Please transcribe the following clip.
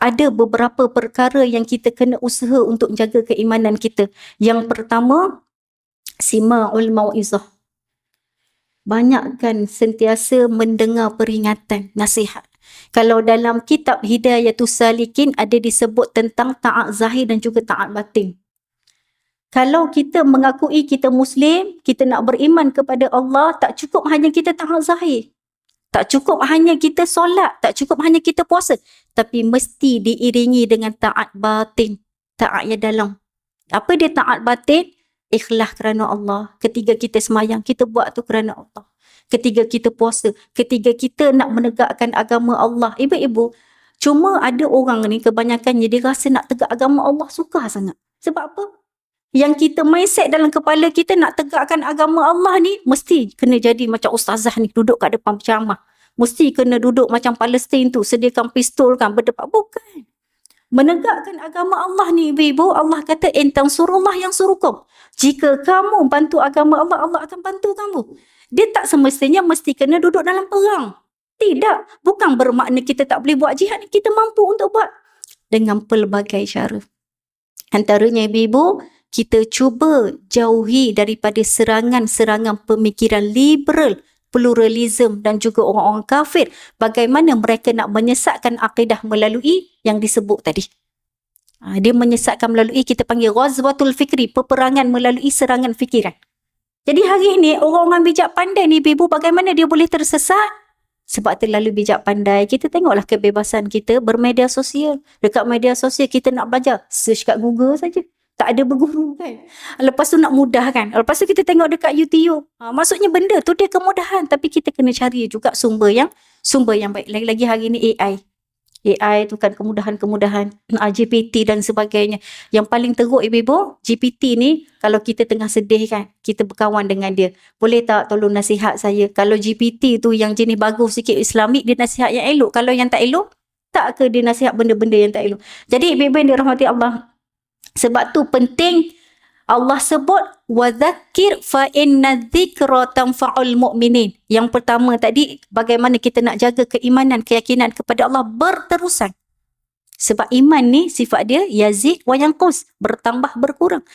ada beberapa perkara yang kita kena usaha untuk jaga keimanan kita. Yang pertama, sima'ul mau'izah. Banyakkan sentiasa mendengar peringatan, nasihat. Kalau dalam kitab Hidayatus Salikin ada disebut tentang taat zahir dan juga taat batin. Kalau kita mengakui kita Muslim, kita nak beriman kepada Allah, tak cukup hanya kita taat zahir. Tak cukup hanya kita solat, tak cukup hanya kita puasa. Tapi mesti diiringi dengan taat batin, taat yang dalam. Apa dia taat batin? Ikhlas kerana Allah. Ketika kita semayang, kita buat tu kerana Allah. Ketika kita puasa, ketika kita nak menegakkan agama Allah. Ibu-ibu, cuma ada orang ni kebanyakannya dia rasa nak tegak agama Allah susah sangat. Sebab apa? Yang kita mindset dalam kepala kita nak tegakkan agama Allah ni mesti kena jadi macam ustazah ni duduk kat depan berceramah. Mesti kena duduk macam Palestin tu, sediakan pistol kan berdepan. Bukan. Menegakkan agama Allah ni ibu-ibu, Allah kata intang surullah yang surukum. Jika kamu bantu agama Allah, Allah akan bantu kamu. Dia tak semestinya mesti kena duduk dalam perang. Tidak. Bukan bermakna kita tak boleh buat jihad, kita mampu untuk buat. Dengan pelbagai cara. Antaranya ibu-ibu, kita cuba jauhi daripada serangan-serangan pemikiran liberal, pluralism dan juga orang-orang kafir. Bagaimana mereka nak menyesatkan akidah melalui yang disebut tadi. Dia menyesatkan melalui, kita panggil ghazwatul fikri, peperangan melalui serangan fikiran. Jadi hari ini orang-orang bijak pandai ni ibu, bagaimana dia boleh tersesat? Sebab terlalu bijak pandai. Kita tengoklah kebebasan kita bermedia sosial. Dekat media sosial kita nak belajar, search kat Google saja. Tak ada berguru kan. Lepas tu nak mudah kan. Lepas tu kita tengok dekat YouTube. Maksudnya benda tu dia kemudahan. Tapi kita kena cari juga sumber yang baik. Lagi-lagi hari ni AI. AI tu kan kemudahan-kemudahan. GPT dan sebagainya. Yang paling teruk ibu-ibu, GPT ni kalau kita tengah sedih kan, kita berkawan dengan dia. Boleh tak tolong nasihat saya? Kalau GPT tu yang jenis bagus sikit Islamik, dia nasihat yang elok. Kalau yang tak elok, tak ke dia nasihat benda-benda yang tak elok? Jadi ibu-ibu yang dirahmati Allah, sebab tu penting Allah sebut wadzakir fa inna dzikra tanfa'ul mu'minin. Yang pertama tadi, bagaimana kita nak jaga keimanan, keyakinan kepada Allah berterusan. Sebab iman ni sifat dia yazid wa yanqus, bertambah berkurang.